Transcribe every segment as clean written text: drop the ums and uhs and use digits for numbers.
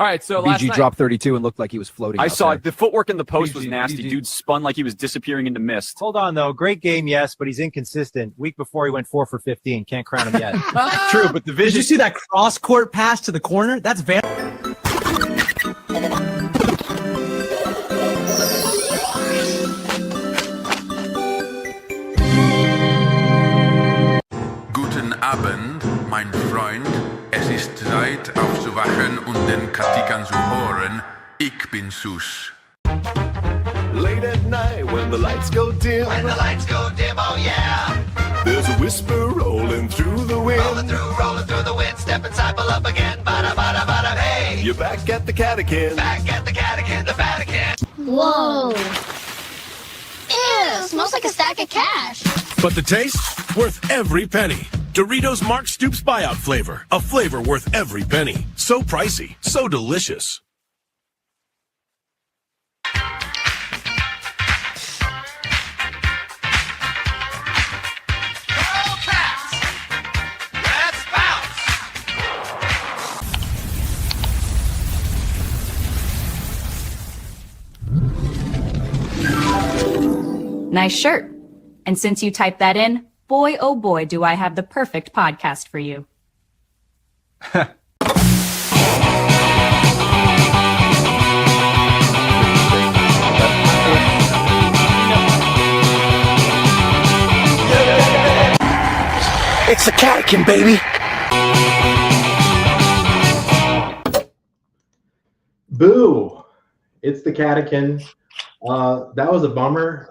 All right, so last BG night, dropped 32 and looked like he was floating. I saw there. the footwork in the post was BG. nasty. Dude spun like he was disappearing into mist. Hold on, though. Great game, yes, but he's inconsistent. Week before, he went 4 for 15. Can't crown him yet. True, but the Did vision. you see that cross-court pass to the corner? That's very... Guten Abend, mein Freund. Es ist Zeit aufzuwachen und den Catican zu hören. Ich bin Sus. Late at night when the lights go dim. When the lights go dim, oh yeah. There's a whisper rolling through the wind. Rolling through the wind. Step inside, pull up again. Bada, bada, bada, hey. You're back at the Catican. Back at the Catican, the Vatican. Whoa. Ew, smells like a stack of cash. But the taste? Worth every penny. Doritos Mark Stoops buyout flavor. A flavor worth every penny. So pricey, so delicious. Let's bounce. Nice shirt. And since you typed that in, boy, oh boy, do I have the perfect podcast for you. It's the Catican, baby! Boo! It's the Catican. That was a bummer.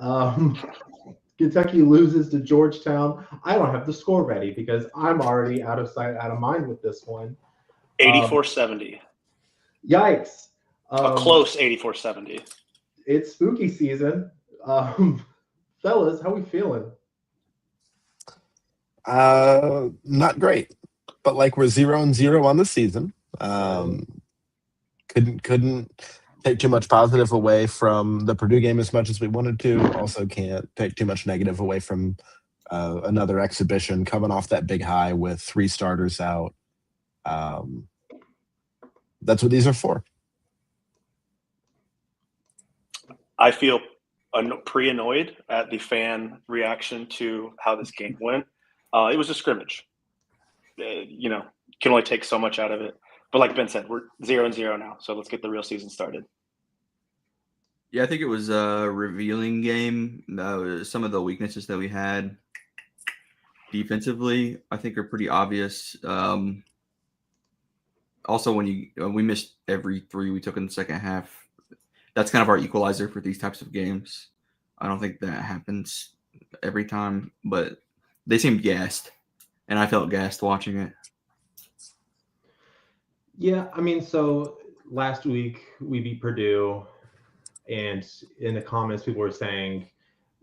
Kentucky loses to Georgetown. I don't have the score ready because I'm already out of sight, out of mind with this one. 84-70. Yikes. A close 84-70. It's spooky season. Fellas, how we feeling? Not great, but like we're 0-0 on the season. Couldn't take too much positive away from the Purdue game as much as we wanted to. Also can't take too much negative away from another exhibition coming off that big high with 3 starters out. That's what these are for. I feel pre-annoyed at the fan reaction to how this game went. It was a scrimmage. Can only take so much out of it. But like Ben said, we're 0-0 now, so let's get the real season started. Yeah, I think it was a revealing game. Some of the weaknesses that we had defensively, I think, are pretty obvious. Also, when we missed every 3 we took in the second half, that's kind of our equalizer for these types of games. I don't think that happens every time, but they seemed gassed, and I felt gassed watching it. Yeah, I mean, so last week we beat Purdue, and in the comments people were saying,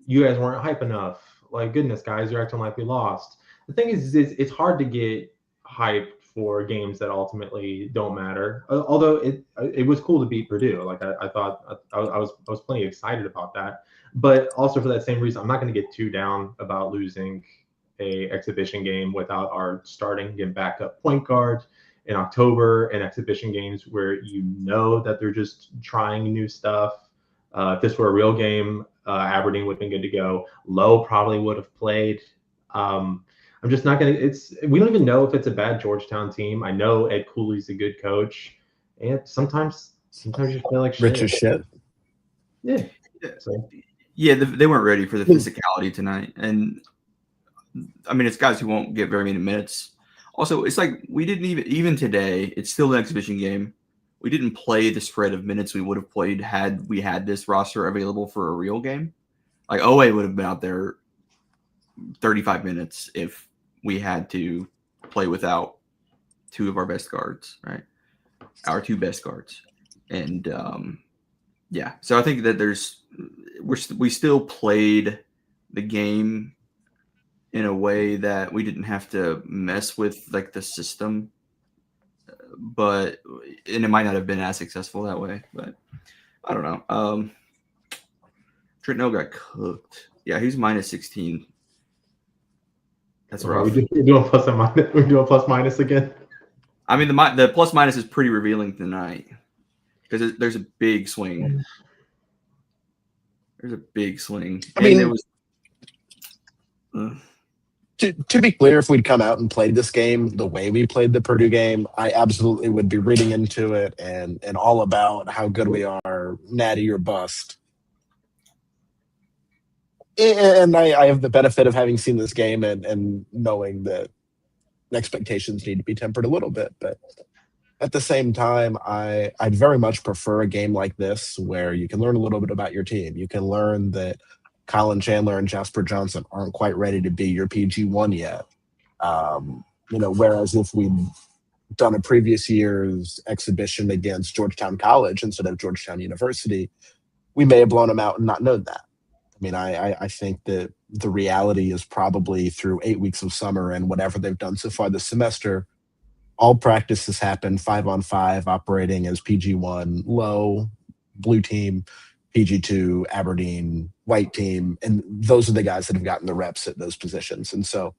you guys weren't hype enough. Like, goodness, guys, you're acting like we lost. The thing is it's hard to get hyped for games that ultimately don't matter. Although it was cool to beat Purdue. Like I thought I was plenty excited about that. But also for that same reason, I'm not going to get too down about losing a exhibition game without our starting and backup point guard in October, and exhibition games where that they're just trying new stuff. If this were a real game, Aberdeen would have been good to go. Lowe probably would have played. I'm just not going to – we don't even know if it's a bad Georgetown team. I know Ed Cooley's a good coach. And sometimes you feel like shit. Rich as shit. Yeah. Yeah, they weren't ready for the physicality tonight. And, I mean, it's guys who won't get very many minutes. Also, it's like we didn't even today, it's still an exhibition game. We didn't play the spread of minutes we would have played had we had this roster available for a real game. Like, Owe would have been out there 35 minutes if we had to play without 2 of our best guards, right? Our 2 best guards. And, yeah, so I think that we still played the game in a way that we didn't have to mess with like the system, and it might not have been as successful that way, but I don't know. Trentno got cooked. Yeah, he's minus 16. That's rough. We're doing plus and minus. We're doing plus minus again. I mean, the plus minus is pretty revealing tonight because there's a big swing. There's a big swing. I mean, it was. To be clear, if we'd come out and played this game the way we played the Purdue game, I absolutely would be reading into it and all about how good we are, natty or bust. And I have the benefit of having seen this game and knowing that expectations need to be tempered a little bit. But at the same time, I'd very much prefer a game like this where you can learn a little bit about your team. You can learn that Colin Chandler and Jasper Johnson aren't quite ready to be your PG1 yet. Whereas if we'd done a previous year's exhibition against Georgetown College instead of Georgetown University, we may have blown them out and not known that. I mean, I think that the reality is probably through 8 weeks of summer and whatever they've done so far this semester, all practices happen 5-on-5, operating as PG1, low, blue team, PG2, Aberdeen, white team, and those are the guys that have gotten the reps at those positions. And so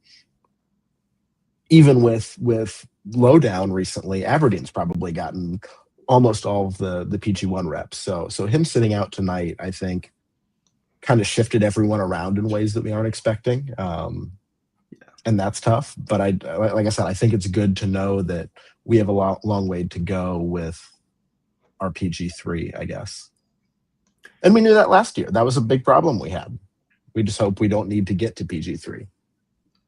even with lowdown recently, Aberdeen's probably gotten almost all of the PG1 reps. So him sitting out tonight, I think, kind of shifted everyone around in ways that we aren't expecting. And that's tough. But like I said, I think it's good to know that we have a long way to go with our PG3, I guess. And we knew that last year. That was a big problem we had. We just hope we don't need to get to PG3.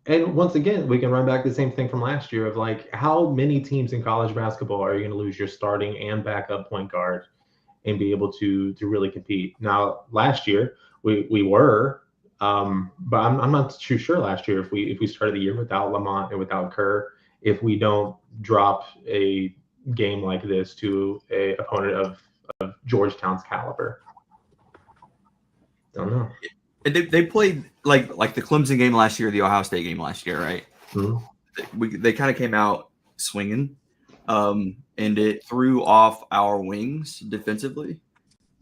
And once again, we can run back the same thing from last year of like, how many teams in college basketball are you going to lose your starting and backup point guard and be able to really compete? Now, last year we were, but I'm not too sure last year if we started the year without Lamont and without Kerr, if we don't drop a game like this to a opponent of Georgetown's caliber. Don't know. And they played like the Clemson game last year, the Ohio State game last year, right? Mm-hmm. They kind of came out swinging, and it threw off our wings defensively.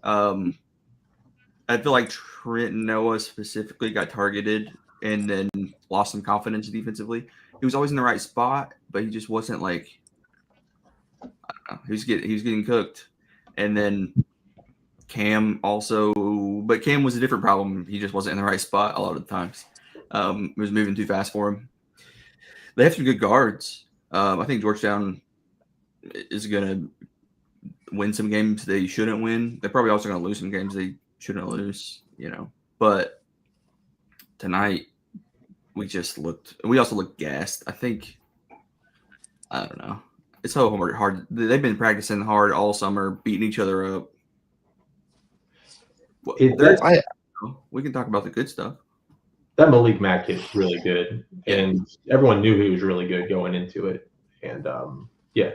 I feel like Trent Noah specifically got targeted and then lost some confidence defensively. He was always in the right spot, but he just wasn't like, I don't know. He was getting cooked, and then Cam also, but Cam was a different problem. He just wasn't in the right spot a lot of the times. It was moving too fast for him. They have some good guards. I think Georgetown is going to win some games they shouldn't win. They're probably also going to lose some games they shouldn't lose, But tonight, we also looked gassed. I don't know. It's so hard. They've been practicing hard all summer, beating each other up. We can talk about the good stuff. That Malik Mack kid's really good, and everyone knew he was really good going into it. And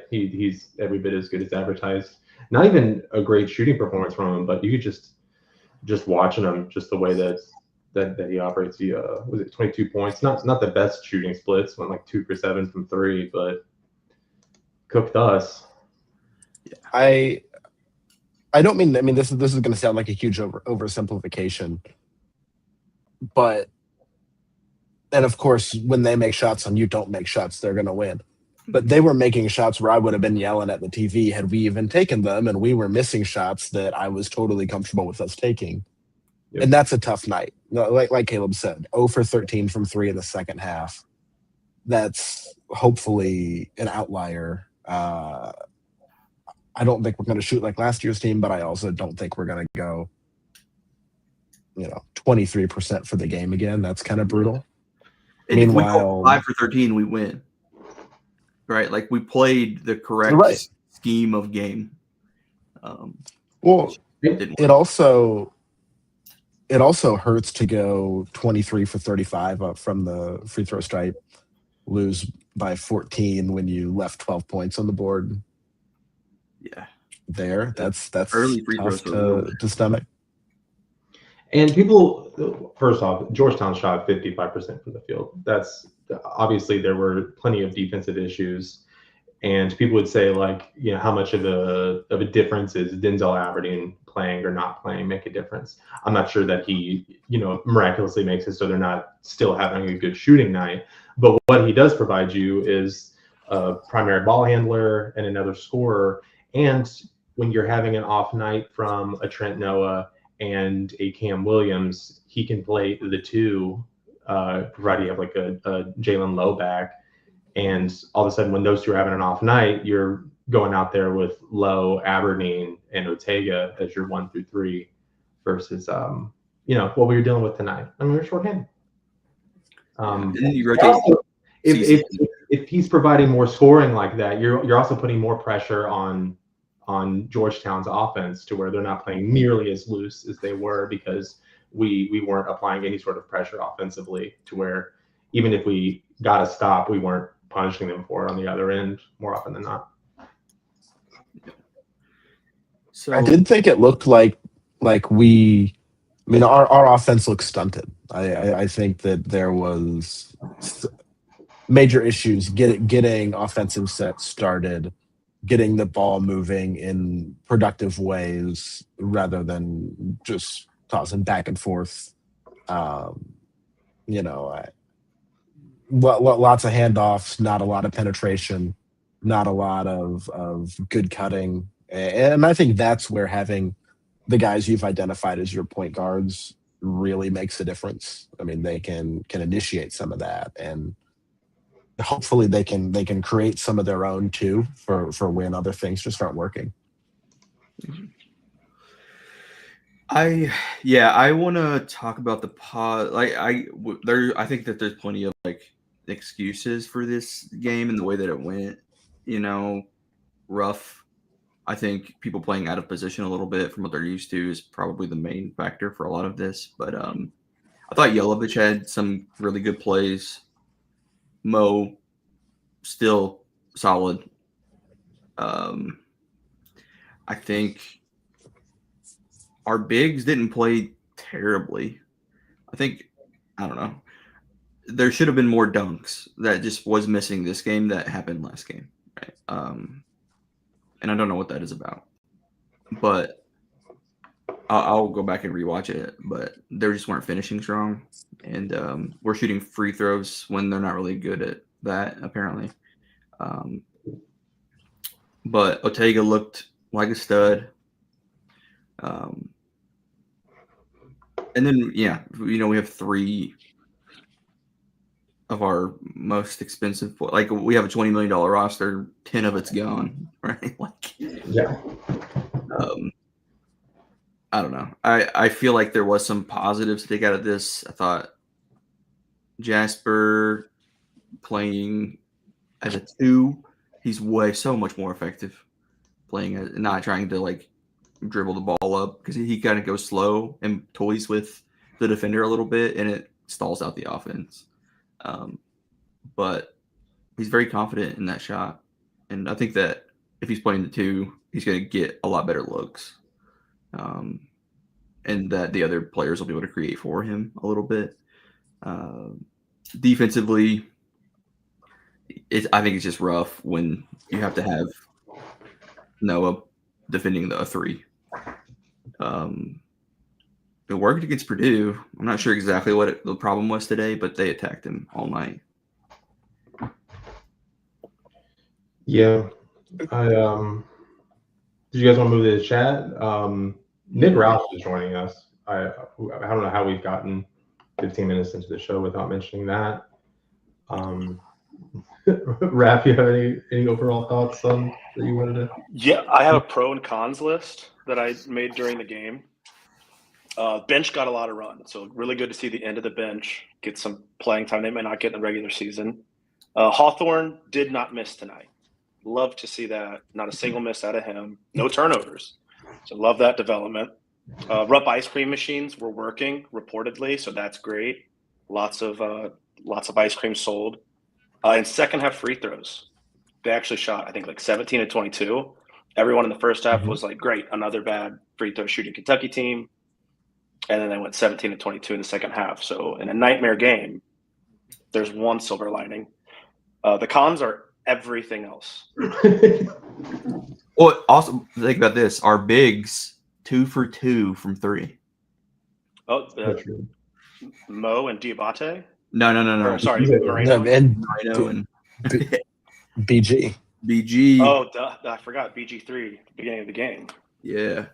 he's every bit as good as advertised. Not even a great shooting performance from him, but you could just watching him, just the way that he operates. He was it 22 points? Not the best shooting splits, went like 2 for 7 from 3, but cooked us. I don't mean. I mean, this is going to sound like a huge oversimplification, but and of course, when they make shots and you don't make shots, they're going to win. But they were making shots where I would have been yelling at the TV had we even taken them, and we were missing shots that I was totally comfortable with us taking. Yep. And that's a tough night. Like Caleb said, 0 for 13 from 3 in the second half. That's hopefully an outlier. I don't think we're going to shoot like last year's team, but I also don't think we're going to go, 23% for the game again. That's kind of brutal. And meanwhile, if we go 5 for 13, we win. Right? Like we played the correct scheme of game. It also hurts to go 23 for 35 up from the free throw stripe, lose by 14 when you left 12 points on the board. Yeah, that's early free throws to stomach. And people, first off, Georgetown shot 55% from the field. That's obviously there were plenty of defensive issues, and people would say like, how much of a difference is Denzel Aberdeen playing or not playing make a difference? I'm not sure that he, miraculously makes it so they're not still having a good shooting night. But what he does provide you is a primary ball handler and another scorer. And when you're having an off night from a Trent Noah and a Cam Williams, he can play the two, provided you have like a Jalen Lowe back. And all of a sudden, when those two are having an off night, you're going out there with Lowe, Aberdeen, and Ortega as your 1 through 3 versus, what we were dealing with tonight. I mean, we're shorthanded. If he's providing more scoring like that, you're also putting more pressure on Georgetown's offense to where they're not playing nearly as loose as they were because we weren't applying any sort of pressure offensively to where even if we got a stop, we weren't punishing them for it on the other end more often than not. So I did think it looked like our offense looked stunted. I think that there was major issues getting offensive sets started, getting the ball moving in productive ways rather than just tossing back and forth. Lots of handoffs, not a lot of penetration, not a lot of good cutting. And I think that's where having the guys you've identified as your point guards really makes a difference. I mean, they can initiate some of that, and hopefully they can create some of their own too for when other things just aren't working. I want to talk about the pod. I think that there's plenty of excuses for this game and the way that it went. Rough. I think people playing out of position a little bit from what they're used to is probably the main factor for a lot of this. But I thought Yelovich had some really good plays. Mo, still solid. I think our bigs didn't play terribly. I don't know. There should have been more dunks. That just was missing this game that happened last game. Right. And I don't know what that is about. But I'll go back and rewatch it. But they just weren't finishing strong. And we're shooting free throws when they're not really good at that, apparently. But Ortega looked like a stud. And then, we have 3 of our most expensive. We have a $20 million roster, 10 of it's gone, right? Yeah. I don't know. I feel like there was some positives to take out of this. I thought Jasper playing as a 2, he's so much more effective playing as not trying to dribble the ball up because he kind of goes slow and toys with the defender a little bit and it stalls out the offense. But he's very confident in that shot. And I think that if he's playing the 2, he's going to get a lot better looks. And that the other players will be able to create for him a little bit. Defensively, I think it's just rough when you have to have Noah defending the 3. It worked against Purdue. I'm not sure exactly what the problem was today, but they attacked him all night. Yeah. Did you guys want to move to the chat? Nick Roush is joining us. I don't know how we've gotten 15 minutes into the show without mentioning that. Raph, you have any overall thoughts that you wanted to? Yeah, I have a pro and cons list that I made during the game. Bench got a lot of run, so really good to see the end of the bench get some playing time they may not get in the regular season. Hawthorne did not miss tonight. Love to see that. Not a single miss out of him. No turnovers. So love that development. Rupp ice cream machines were working reportedly, so that's great. Lots of ice cream sold. And second half free throws. They actually shot, I think, 17 to 22. Everyone in the first half was great, another bad free throw shooting Kentucky team. And then they went 17 to 22 in the second half. So in a nightmare game, there's one silver lining. The cons are everything else. Well, also think about this: our bigs 2 for 2 from 3. Oh, Mo and Diabate? No. Or, sorry, Moreno. And BG. BG. Oh, duh, I forgot BG3, beginning of the game. Yeah.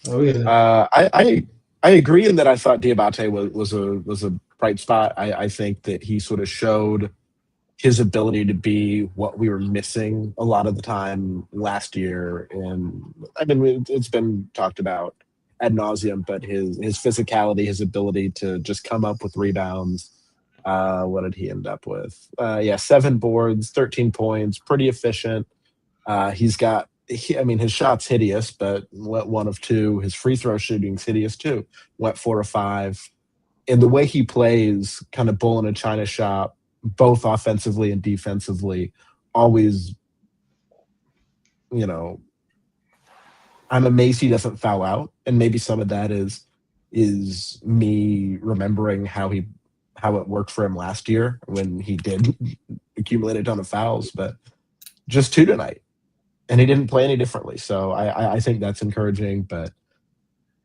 Oh yeah. I agree in that I thought Diabate was a bright spot. I think that he sort of showed his ability to be what we were missing a lot of the time last year. And I mean, it's been talked about ad nauseum, but his physicality, his ability to just come up with rebounds. What did he end up with? 7 boards, 13 points, pretty efficient. His shot's hideous, but went 1 of 2. His free throw shooting's hideous too. Went 4 of 5. And the way he plays, kind of bull in a china shop, both offensively and defensively, always, I'm amazed he doesn't foul out. And maybe some of that is me remembering how it worked for him last year when he did accumulate a ton of fouls, but just 2 tonight. And he didn't play any differently. So I think that's encouraging, but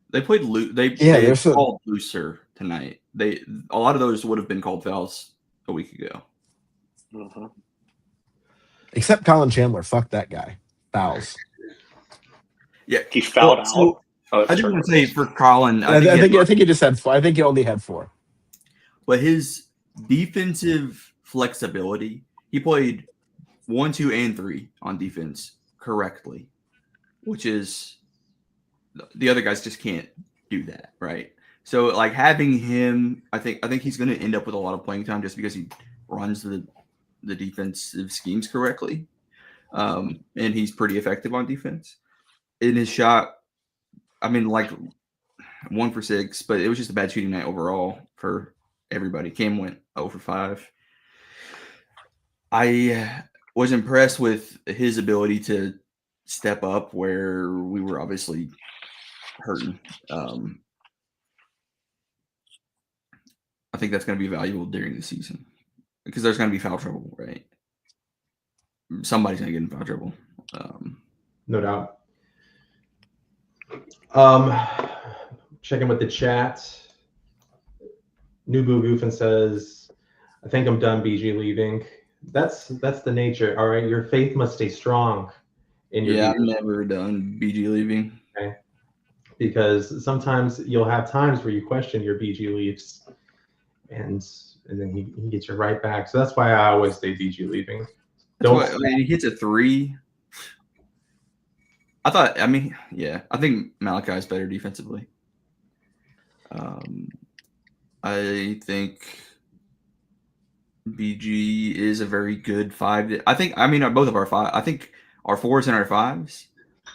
they played they called looser tonight. A lot of those would have been called fouls a week ago. Mm-hmm. Except Colin Chandler. Fuck that guy. Fouls. Yeah, he fouled out. I didn't want to say for Colin. I think he just had 4. I think he only had 4. But his defensive flexibility, he played 1, 2, and 3 on defense correctly, which is the other guys just can't do that, right? So like having him, I think he's going to end up with a lot of playing time just because he runs the defensive schemes correctly, and he's pretty effective on defense. In his shot, I mean, like 1 for 6, but it was just a bad shooting night overall for everybody. Cam went 0 for 5. I was impressed with his ability to step up where we were obviously hurting. I think that's going to be valuable during the season because there's going to be foul trouble, right? Somebody's going to get in foul trouble. No doubt. Checking with the chat. Nubu Goofin says, I think I'm done BG leaving. That's the nature. All right. Your faith must stay strong. I'm never done BG leaving. Okay. Because sometimes you'll have times where you question your BG leaves and then he gets you right back. So that's why I always say BG leaving. He hits a 3. I think Malachi is better defensively. I think BG is a very good 5. Both of our 5. I think our 4s and our 5s,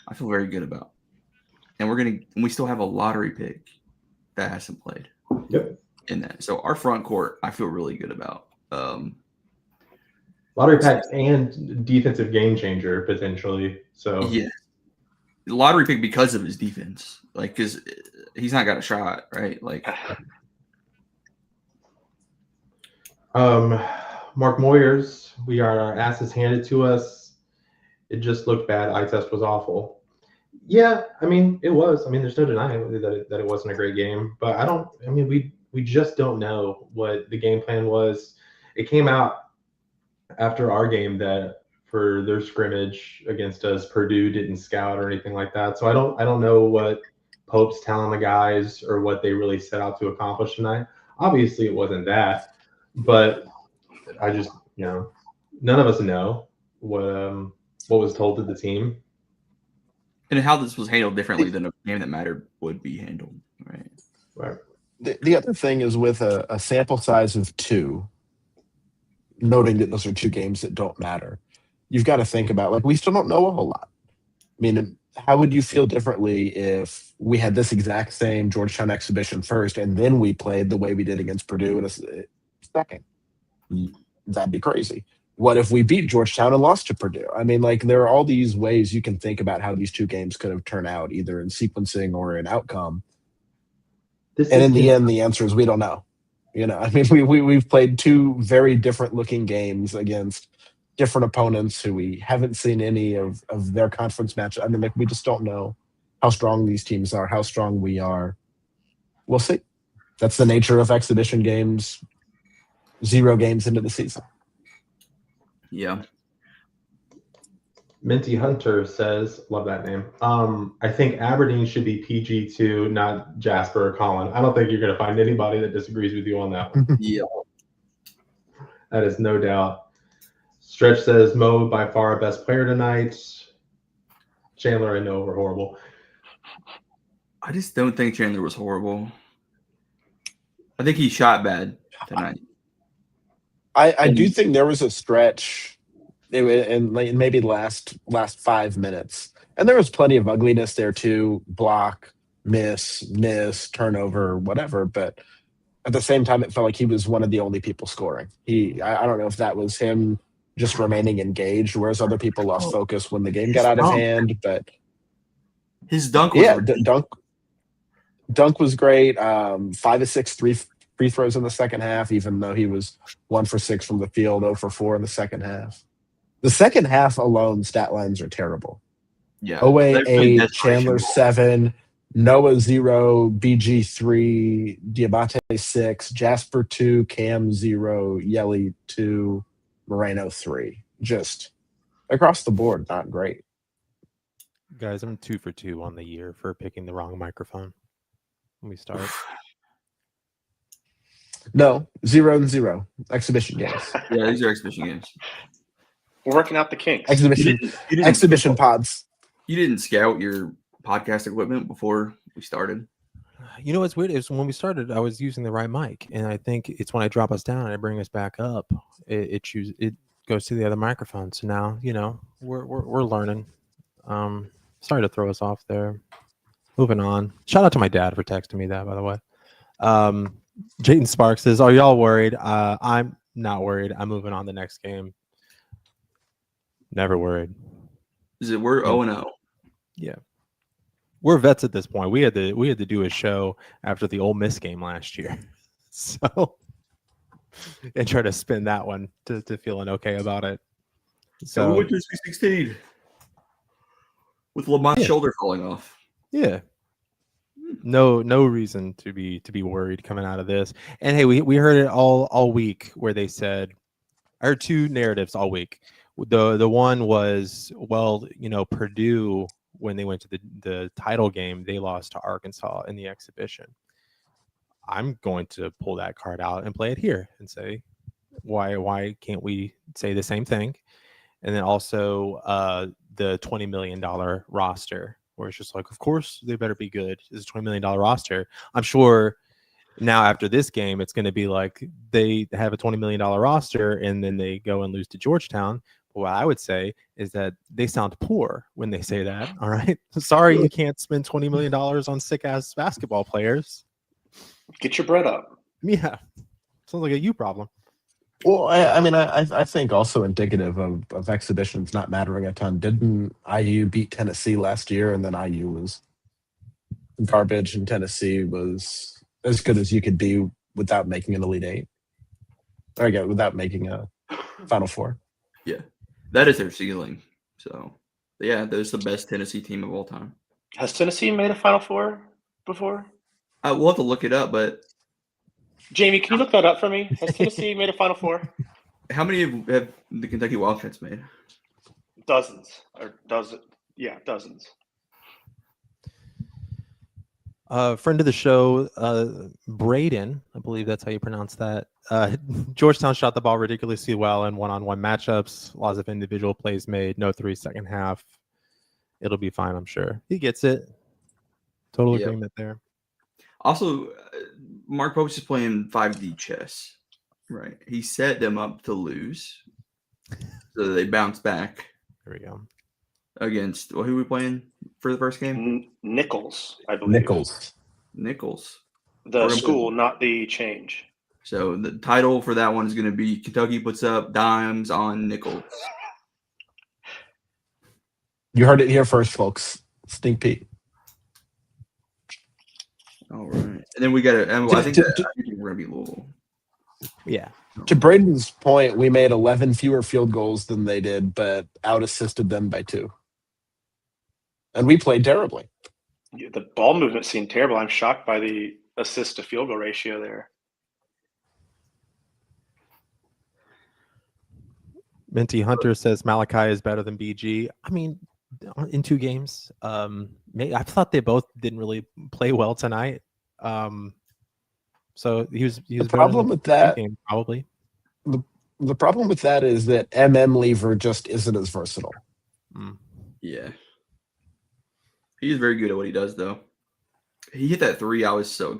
I feel very good about. And we still have a lottery pick that hasn't played. Yep. In that. So our front court, I feel really good about. Lottery pick and defensive game changer potentially. So yeah. Lottery pick because of his defense. Like, because he's not got a shot, right? Like, Mark Moyers, we are our asses handed to us. It just looked bad. Eye test was awful. Yeah, I mean, it was. I mean, there's no denying that it wasn't a great game. But we just don't know what the game plan was. It came out after our game that for their scrimmage against us, Purdue didn't scout or anything like that. So I don't know what Pope's telling the guys or what they really set out to accomplish tonight. Obviously, it wasn't that, but I just, none of us know what was told to the team and how this was handled differently than a game that mattered would be handled, right? Right. The other thing is with a sample size of 2, noting that those are 2 games that don't matter, you've got to think about, like, we still don't know a whole lot. I mean, how would you feel differently if we had this exact same Georgetown exhibition first and then we played the way we did against Purdue in a second? That'd be crazy. What if we beat Georgetown and lost to Purdue? I mean, like, there are all these ways you can think about how these 2 games could have turned out, either in sequencing or in outcome. And in the end, the answer is we don't know. I mean, we've played 2 very different looking games against different opponents who we haven't seen any of their conference matches. I mean, like, we just don't know how strong these teams are, how strong we are. We'll see. That's the nature of exhibition games, 0 games into the season. Yeah. Minty Hunter says, love that name. I think Aberdeen should be PG2, not Jasper or Colin. I don't think you're going to find anybody that disagrees with you on that one. Yeah. That is no doubt. Stretch says, Mo by far our best player tonight. Chandler, I know we're horrible. I just don't think Chandler was horrible. I think he shot bad tonight. I do think there was a stretch in maybe last 5 minutes, and there was plenty of ugliness there too. Block, miss, turnover, whatever. But at the same time, it felt like he was one of the only people scoring. I don't know if that was him just remaining engaged, whereas other people lost focus when the game got out of hand. But his dunk was dunk was great. 5 of 6 free throws in the second half, even though he was 1 for 6 from the field, 0 for 4 in the second half. The second half alone, stat lines are terrible. Yeah. Owe 8, Chandler 7, Noah 0, BG 3, Diabate 6, Jasper 2, Cam 0, Yelly 2, Moreno 3. Just across the board, not great. Guys, I'm 2 for 2 on the year for picking the wrong microphone. Let me start. No, 0 and 0. Exhibition games. Yeah, these are exhibition games. We're working out the kinks. Exhibition pods. You didn't scout your podcast equipment before we started? You know what's weird is when we started, I was using the right mic, and I think it's when I drop us down and I bring us back up, it goes to the other microphone. So now, we're learning. Sorry to throw us off there. Moving on. Shout out to my dad for texting me that, by the way. Jayden Sparks says, "Are y'all worried?" I'm not worried. I'm moving on the next game. Never worried. We're 0-0. Yeah. We're vets at this point. We had to do a show after the Ole Miss game last year. So and try to spin that one to feeling okay about it. So we went to Sweet 16 with Lamont's shoulder falling off. Yeah. No reason to be worried coming out of this. And hey, we heard it all week where they said, I heard two narratives all week. The one was, Purdue, when they went to the title game, they lost to Arkansas in the exhibition. I'm going to pull that card out and play it here and say, why can't we say the same thing? And then also the $20 million roster, where it's just like, of course they better be good. It's a $20 million roster. I'm sure now after this game, it's going to be like they have a $20 million roster and then they go and lose to Georgetown. But what I would say is that they sound poor when they say that. All right. Sorry, you can't spend $20 million on sick ass basketball players. Get your bread up. Yeah. Sounds like a you problem. Well, I think also indicative of exhibitions not mattering a ton. Didn't IU beat Tennessee last year, and then IU was garbage, and Tennessee was as good as you could be without making an Elite Eight? Or again, without making a Final Four. Yeah, that is their ceiling. So, yeah, they're the best Tennessee team of all time. Has Tennessee made a Final Four before? We'll have to look it up, but Jamie, can you look that up for me? Has Tennessee made a Final Four? How many have the Kentucky Wildcats made? Dozens. Friend of the show, Braden, I believe that's how you pronounce that. Georgetown shot the ball ridiculously well in one-on-one matchups. Lots of individual plays made. No 3 second half. It'll be fine, I'm sure. He gets it. Total agreement there. Also, Mark Pope's is playing 5D chess, right? He set them up to lose, so they bounce back. There we go. Against who are we playing for the first game? Nichols, I believe. Nichols. The school, not the change. So the title for that one is going to be Kentucky puts up dimes on Nichols. You heard it here first, folks. Sneak peek. All right. And then we got to, I think we're going to be Louisville. Yeah. To Braden's point, we made 11 fewer field goals than they did, but out-assisted them by 2. And we played terribly. Yeah, the ball movement seemed terrible. I'm shocked by the assist to field goal ratio there. Minty Hunter says Malachi is better than BG. I mean, in 2 games. I thought they both didn't really play well tonight. So he was The problem with that, game, probably. The problem with that is that Lever just isn't as versatile. Yeah. He is very good at what he does, though. He hit that 3. I was so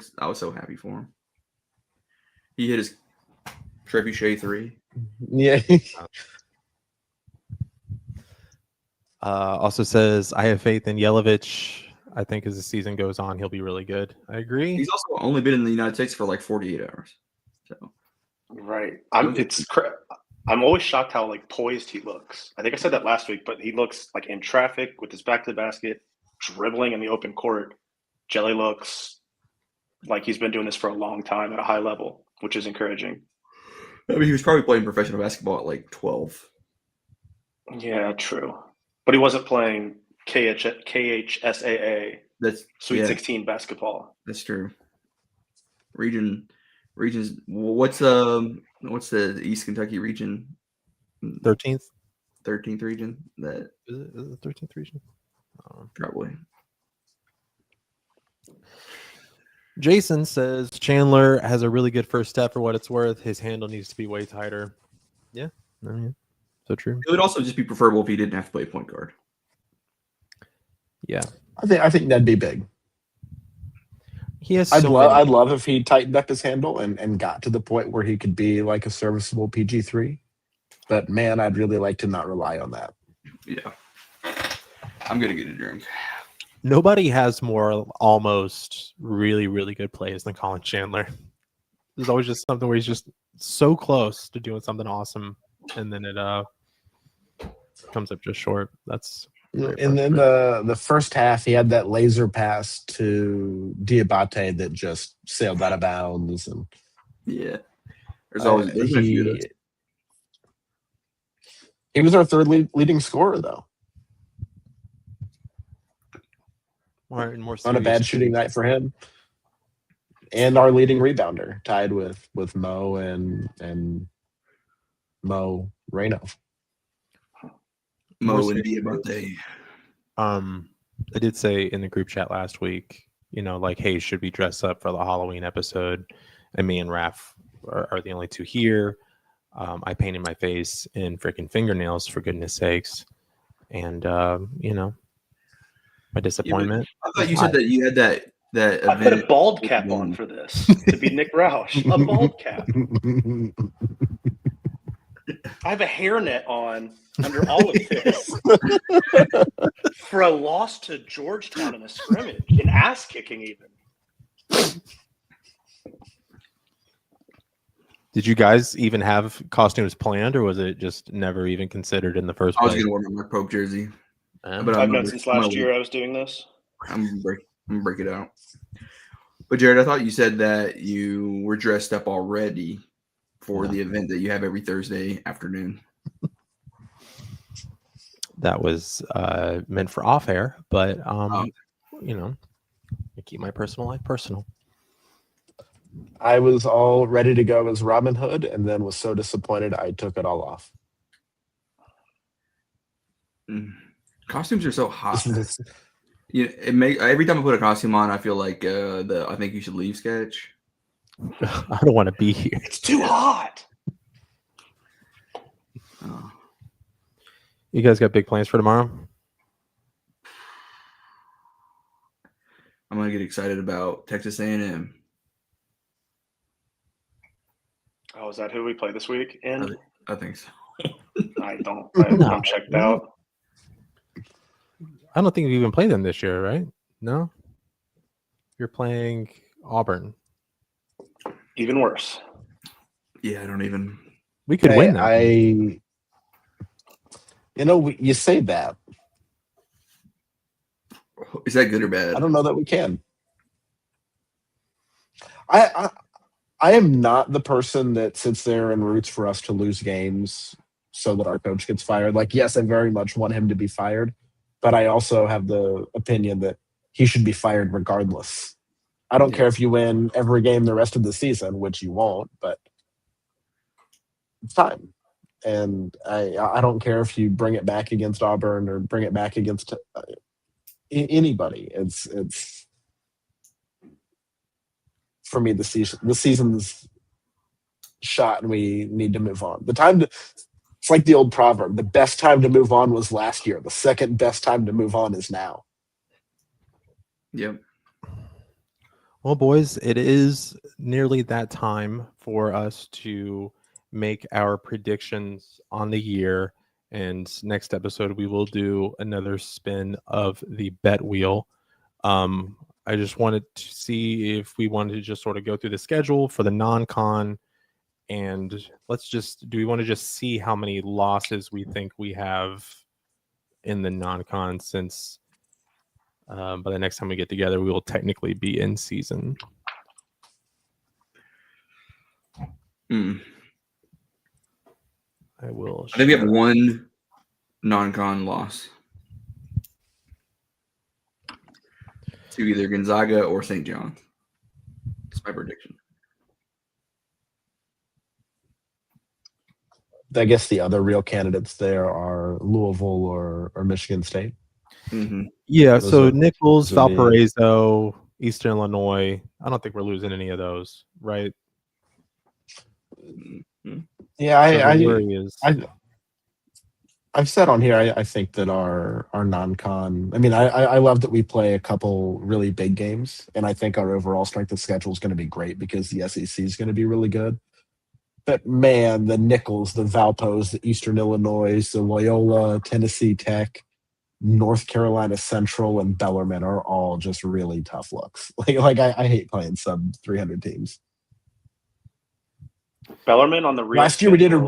happy for him. He hit his trebuchet 3. Yeah. Also says, I have faith in Yelovich. I think as the season goes on, he'll be really good. I agree. He's also only been in the United States for like 48 hours. So Right. I'm always shocked how like poised he looks. I think I said that last week, but he looks like in traffic with his back to the basket, dribbling in the open court. Jelly looks like he's been doing this for a long time at a high level, which is encouraging. I mean, he was probably playing professional basketball at like 12. Yeah, true. But he wasn't playing KHSAA. That's Sweet 16 basketball. That's true. Regions. What's the East Kentucky region? 13th region. That is it the 13th region? Probably. Jason says Chandler has a really good first step for what it's worth. His handle needs to be way tighter. Yeah, I mean, so true. It would also just be preferable if he didn't have to play point guard. Yeah, I think that'd be big. He has. I'd love if he tightened up his handle and got to the point where he could be like a serviceable PG3. But man, I'd really like to not rely on that. Yeah, I'm gonna get a drink. Nobody has more almost really, really good plays than Colin Chandler. There's always just something where he's just so close to doing something awesome, and then it comes up just short. That's and then the first half, he had that laser pass to Diabate that just sailed out of bounds. And yeah, there's always he was our third leading scorer, though. More on a bad shooting night for him, and our leading rebounder, tied with Mo and Mo Reno. Mo and Diabate. I did say in the group chat last week, like, hey, should we dress up for the Halloween episode? And me and Raph are the only two here. I painted my face in freaking fingernails, for goodness sakes, and my disappointment. I thought you said that you had that I put a bald cap on for this to be Nick Roush. A bald cap. I have a hairnet on under all of this for a loss to Georgetown in a scrimmage, an ass kicking even. Did you guys even have costumes planned, or was it just never even considered in the first place? I was going to wear my Pope jersey. But I've known since last year I was doing this. I'm gonna break it out. But Jared, I thought you said that you were dressed up already for the event that you have every Thursday afternoon. That was meant for off air, but I keep my personal life personal. I was all ready to go as Robin Hood, and then was so disappointed I took it all off. Costumes are so hot. Every time I put a costume on, I feel like I think you should leave sketch. I don't want to be here. It's too hot. You guys got big plans for tomorrow? I'm gonna get excited about Texas A&M. Oh, is that who we play this week? And I think so. I'm checked out. I don't think we've even played them this year, right? No? You're playing Auburn. Even worse. Yeah, I don't even. We could win that. You say that. Is that good or bad? I don't know that we can. I am not the person that sits there and roots for us to lose games so that our coach gets fired. Like, yes, I very much want him to be fired, but I also have the opinion that he should be fired regardless. I don't care if you win every game the rest of the season, which you won't, but it's fine. and I don't care if you bring it back against Auburn or bring it back against anybody. It's for me the season's shot, and we need to move on. It's like the old proverb: the best time to move on was last year. The second best time to move on is now. Yep. Well, boys, it is nearly that time for us to make our predictions on the year. And next episode, we will do another spin of the bet wheel. I just wanted to see if we wanted to just sort of go through the schedule for the non-con. And do we want to just see how many losses we think we have in the non-con, since by the next time we get together, we will technically be in season. I will. I think we have one non-con loss to either Gonzaga or St. John. That's my prediction. I guess the other real candidates there are Louisville or Michigan State. Mm-hmm. Yeah, so Nichols, Valparaiso, Eastern Illinois. I don't think we're losing any of those, right? Yeah, I've said on here, I think that our non-con. I mean, I love that we play a couple really big games, and I think our overall strength of schedule is going to be great because the SEC is going to be really good. But man, the Nichols, the Valpos, the Eastern Illinois, the Loyola, Tennessee Tech, North Carolina Central, and Bellarmine are all just really tough looks. Like I hate playing sub 300 teams. Bellarmine on the real last year we did a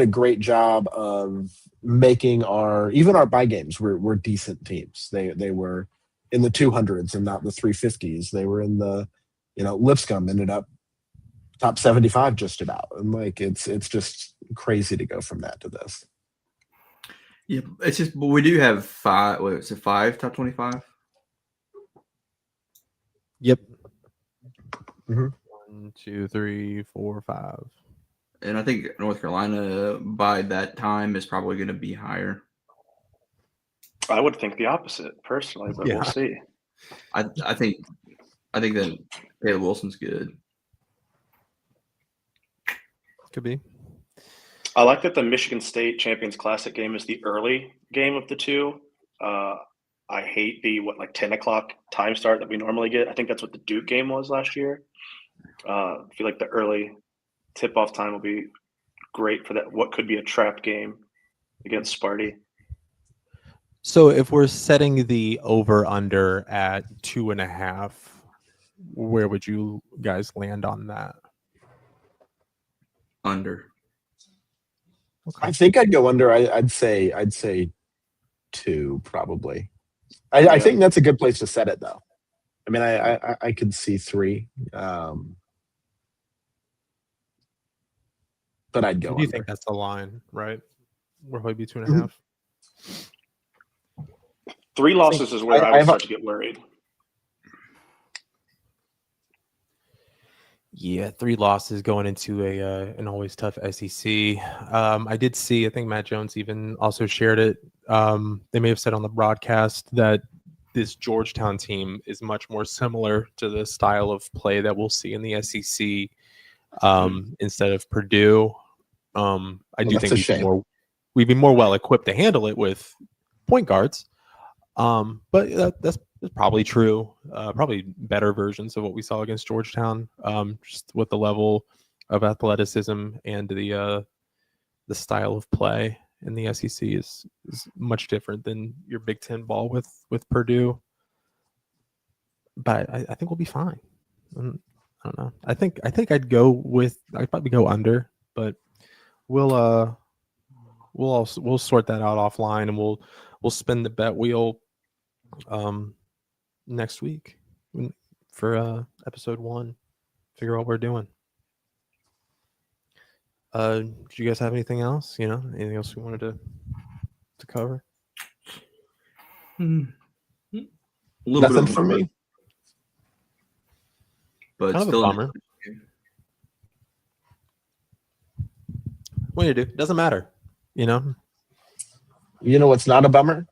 great job of making even our bye games were decent teams. They were in the 200s and not the 350s. They were in the, Lipscomb ended up top 75 just about. And like it's just crazy to go from that to this. Yeah, it's just, but we do have five top 25? Yep. Mm-hmm. 1, 2, 3, 4, 5. And I think North Carolina by that time is probably going to be higher. I would think the opposite personally, but we'll see. I think that Caleb Wilson's good. Could be. I like that the Michigan State Champions Classic game is the early game of the two. I hate the 10 o'clock time start that we normally get. I think that's what the Duke game was last year. I feel like the early tip-off time will be great for that. What could be a trap game against Sparty. So if we're setting the over/under at 2.5, where would you guys land on that? Under. Okay. I think I'd go under. I'd say 2 probably. I think that's a good place to set it though. I mean, I could see 3. But I'd go. Do you think that's the line, right? We're probably 2.5. 3 losses is where I would start to get worried. Yeah, 3 losses going into an always tough SEC. I did see, I think Matt Jones even also shared it. They may have said on the broadcast that this Georgetown team is much more similar to the style of play that we'll see in the SEC instead of Purdue. I do think we'd be more well equipped to handle it with point guards. But that's probably true. Probably better versions of what we saw against Georgetown, just with the level of athleticism and the style of play in the SEC is much different than your Big Ten ball with Purdue. But I think we'll be fine. I don't know. I think I'd probably go under, but we'll sort that out offline, and we'll spin the bet wheel next week for episode 1. Figure out what we're doing. Do you guys have anything else? Anything else we wanted to cover? A little Nothing bit for me. But kind still of a bummer. What do you do? Doesn't matter. You know. You know what's not a bummer?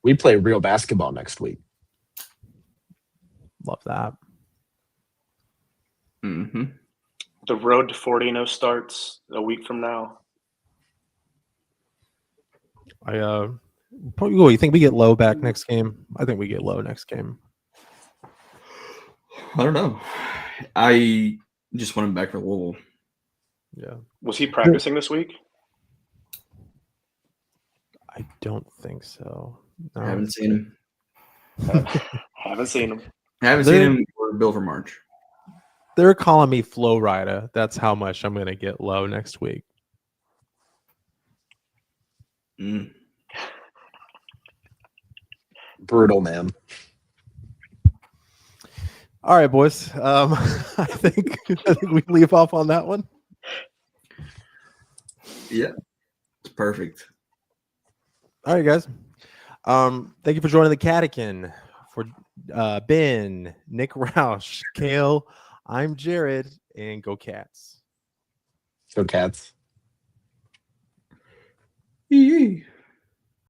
We play real basketball next week. Love that. Mm-hmm. The road to 40-0 starts a week from now. You think we get low back next game? I think we get low next game. I don't know. I just want him back for Louisville. Yeah. Was he practicing this week? I don't think so. No. I haven't seen him. Haven't seen him. I haven't seen him for Bill for March. They're calling me Flow Rider. That's how much I'm going to get low next week. Brutal, man. All right, boys. I think we leave off on that one. Yeah, it's perfect. All right, guys. Thank you for joining the Catican. For Ben, Nick Roush, Kale, I'm Jared, and go Cats. Go Cats. Yee.